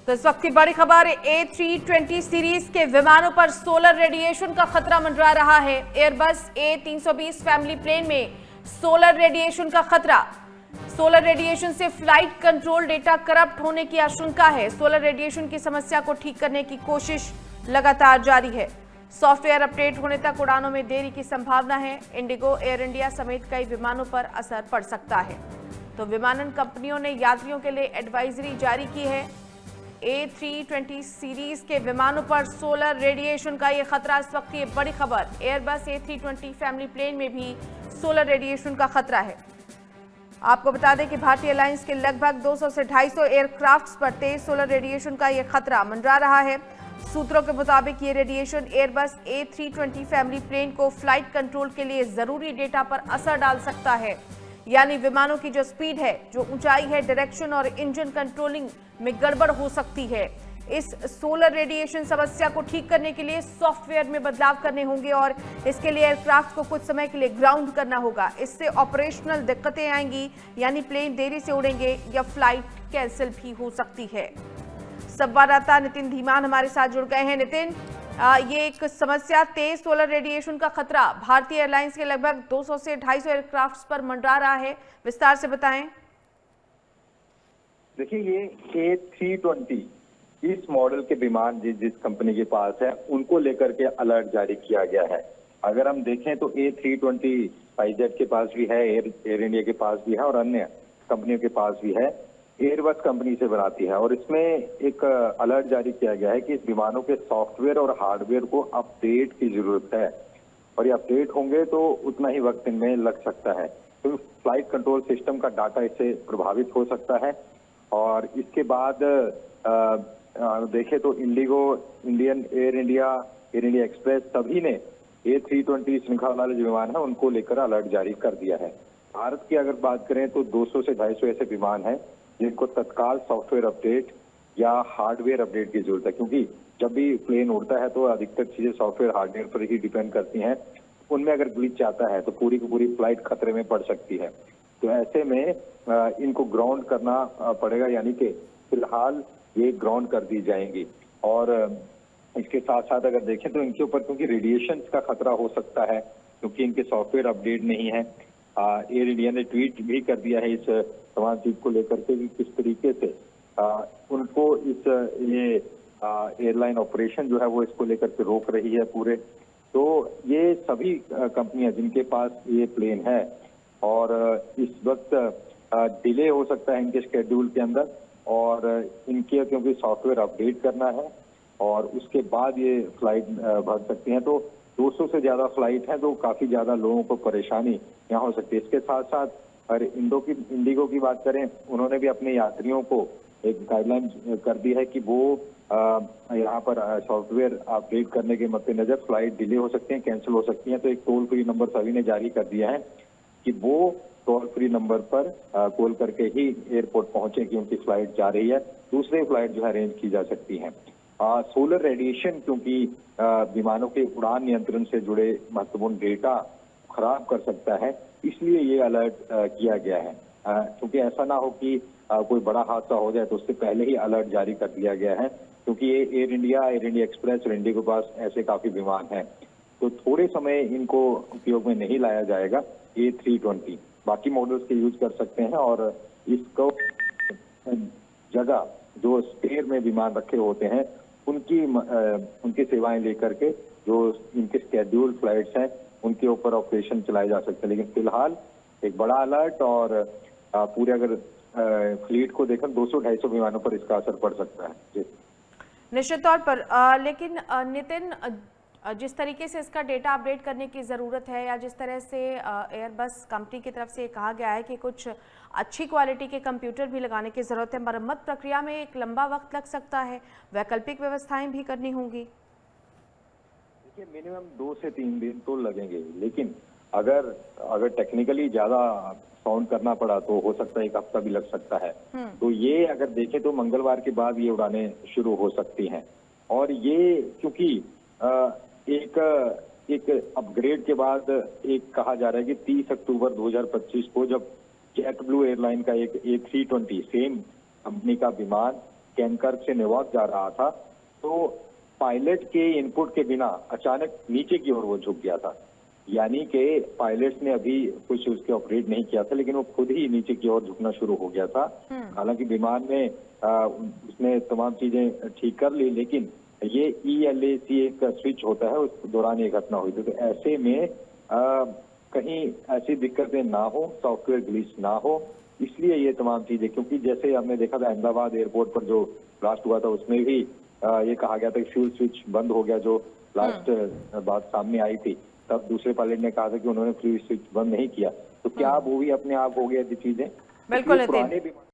तो इस वक्त की बड़ी खबर, A320 सीरीज के विमानों पर सोलर रेडिएशन का खतरा मंडरा रहा है। एयरबस A320 फैमिली प्लेन में सोलर रेडिएशन का खतरा। सोलर रेडिएशन से फ्लाइट कंट्रोल डेटा करप्ट होने की आशंका है। सोलर रेडिएशन की समस्या को ठीक करने की कोशिश लगातार जारी है। सॉफ्टवेयर अपडेट होने तक उड़ानों में देरी की संभावना है। इंडिगो, एयर इंडिया समेत कई विमानों पर असर पड़ सकता है। तो विमानन कंपनियों ने यात्रियों के लिए एडवाइजरी जारी की है। A320 सीरीज के विमानों पर सोलर रेडिएशन का ये खतरा। इस वक्त की बड़ी खबर, एयरबस A320 फैमिली प्लेन में भी सोलर रेडिएशन का खतरा है। आपको बता दें कि भारतीय एयरलाइंस के लगभग 200 से 250 एयरक्राफ्ट्स पर तेज सोलर रेडिएशन का ये खतरा मंडरा रहा है। सूत्रों के मुताबिक ये radiation Airbus A320 family plane को फ्लाइट कंट्रोल के लिए जरूरी डेटा पर असर डाल सकता है। यानी विमानों की जो स्पीड है, जो ऊंचाई है, डायरेक्शन और इंजन कंट्रोलिंग में गड़बड़ हो सकती है। इस सोलर रेडिएशन समस्या को ठीक करने के लिए सॉफ्टवेयर में बदलाव करने होंगे और इसके लिए एयरक्राफ्ट को कुछ समय के लिए ग्राउंड करना होगा। इससे ऑपरेशनल दिक्कतें आएंगी, यानी प्लेन देरी से उड़ेंगे या फ्लाइट कैंसिल भी हो सकती है। संवाददाता नितिन धीमान हमारे साथ जुड़ गए हैं। नितिन, ये एक समस्या, तेज सोलर रेडिएशन का खतरा भारतीय एयरलाइंस के लगभग 200 से 250 एयरक्राफ्ट्स पर मंडरा रहा है, विस्तार से बताएं। देखिए, ये A320 इस मॉडल के विमान जिस कंपनी के पास है, उनको लेकर के अलर्ट जारी किया गया है। अगर हम देखें तो A320 स्पाइसजेट के पास भी है, एयर इंडिया के पास भी है और अन्य कंपनियों के पास भी है। एयरबस कंपनी से बनाती है और इसमें एक अलर्ट जारी किया गया है कि इस विमानों के सॉफ्टवेयर और हार्डवेयर को अपडेट की जरूरत है और ये अपडेट होंगे तो उतना ही वक्त इनमें लग सकता है। तो फ्लाइट कंट्रोल सिस्टम का डाटा इससे प्रभावित हो सकता है। और इसके बाद देखें तो इंडिगो, एयर इंडिया एक्सप्रेस सभी ने A320 श्रृंखला वाले जो विमान है उनको लेकर अलर्ट जारी कर दिया है। भारत की अगर बात करें तो 200 से 250 ऐसे विमान हैं जिनको तत्काल सॉफ्टवेयर अपडेट या हार्डवेयर अपडेट की जरूरत है, क्योंकि जब भी प्लेन उड़ता है तो अधिकतर चीजें सॉफ्टवेयर हार्डवेयर पर ही डिपेंड करती हैं। उनमें अगर ग्लिच आता है तो पूरी की पूरी फ्लाइट खतरे में पड़ सकती है। तो ऐसे में इनको ग्राउंड करना पड़ेगा, यानी कि फिलहाल ये ग्राउंड कर दी जाएंगी। और इसके साथ साथ अगर देखें तो इनके ऊपर क्योंकि रेडिएशन का खतरा हो सकता है, क्योंकि इनके सॉफ्टवेयर अपडेट नहीं है। एयर इंडिया ने ट्वीट भी कर दिया है इस तमाम चीज को लेकर के कि किस तरीके से उनको ये एयरलाइन ऑपरेशन जो है वो इसको लेकर के रोक रही है पूरे। तो ये सभी कंपनियां जिनके पास ये प्लेन है और इस वक्त डिले हो सकता है इनके शेड्यूल के अंदर, और इनके क्योंकि सॉफ्टवेयर अपडेट करना है और उसके बाद ये फ्लाइट भर सकती हैं। तो 200 से ज्यादा फ्लाइट है तो काफी ज्यादा लोगों को परेशानी यहाँ हो सकती है। इसके साथ साथ अगर इंडिगो की बात करें, उन्होंने भी अपने यात्रियों को एक गाइडलाइन कर दी है कि वो यहाँ पर सॉफ्टवेयर अपडेट करने के मद्देनजर फ्लाइट डिले हो सकती है, कैंसिल हो सकती है। तो एक टोल फ्री नंबर सभी ने जारी कर दिया है कि वो टोल फ्री नंबर पर कॉल करके ही एयरपोर्ट पहुंचे कि उनकी फ्लाइट जा रही है, दूसरी फ्लाइट जो है अरेंज की जा सकती है। सोलर रेडिएशन क्योंकि विमानों के उड़ान नियंत्रण से जुड़े महत्वपूर्ण डेटा खराब कर सकता है, इसलिए ये अलर्ट किया गया है। क्योंकि ऐसा ना हो कि कोई बड़ा हादसा हो जाए तो उससे पहले ही अलर्ट जारी कर दिया गया है, क्योंकि ये एयर इंडिया एक्सप्रेस और इंडिगो के पास ऐसे काफी विमान हैं। तो थोड़े समय इनको उपयोग में नहीं लाया जाएगा। A320 बाकी मॉडल्स के यूज कर सकते हैं और इसको जगह जो स्पेयर में विमान रखे होते हैं उनकी सेवाएं लेकर के जो इनके स्केड्यूल फ्लाइट्स हैं उनके ऊपर ऑपरेशन चलाए जा सकते हैं। लेकिन फिलहाल एक बड़ा अलर्ट और पूरे अगर फ्लीट को देखें 200-250 विमानों पर इसका असर पड़ सकता है। जी निश्चित तौर पर। लेकिन नितिन, जिस तरीके से इसका डेटा अपडेट करने की ज़रूरत है या जिस तरह से एयरबस कंपनी की तरफ से कहा गया है कि कुछ अच्छी क्वालिटी के कंप्यूटर भी लगाने की ज़रूरत है, मरम्मत प्रक्रिया में एक लंबा वक्त लग सकता है, वैकल्पिक व्यवस्थाएं भी करनी होंगी। देखिए, मिनिमम 2 से 3 दिन तो लगेंगे, लेकिन अगर टेक्निकली ज़्यादा साउंड करना पड़ा तो हो सकता है 1 हफ्ता भी लग सकता है। तो ये अगर देखें तो मंगलवार के बाद ये उड़ानें शुरू हो सकती हैं। और ये क्योंकि एक अपग्रेड के बाद एक कहा जा रहा है कि 30 अक्टूबर 2025 को जब जेट ब्लू एयरलाइन का एक A320 सेम कंपनी का विमान कैनकर्क से नेवाक जा रहा था, तो पायलट के इनपुट के बिना अचानक नीचे की ओर वो झुक गया था। यानी कि पायलट्स ने अभी कुछ उसके ऑपरेट नहीं किया था, लेकिन वो खुद ही नीचे की ओर झुकना शुरू हो गया था। हालांकि विमान में उसने तमाम चीजें ठीक कर ली, लेकिन ये ELAC एक स्विच होता है, उस दौरान ये घटना हुई थी। तो ऐसे में कहीं ऐसी दिक्कतें ना हो, सॉफ्टवेयर ग्लिच ना हो, इसलिए ये तमाम चीजें, क्योंकि जैसे हमने देखा था अहमदाबाद एयरपोर्ट पर जो ब्लास्ट हुआ था, उसमें भी ये कहा गया था कि फ्यूल स्विच बंद हो गया, जो लास्ट बात सामने आई थी। तब दूसरे पायलट ने कहा था कि उन्होंने फ्यूल स्विच बंद नहीं किया। तो क्या वो भी अपने आप हो गया थी चीजें? बिल्कुल पुराने नितिन। विमान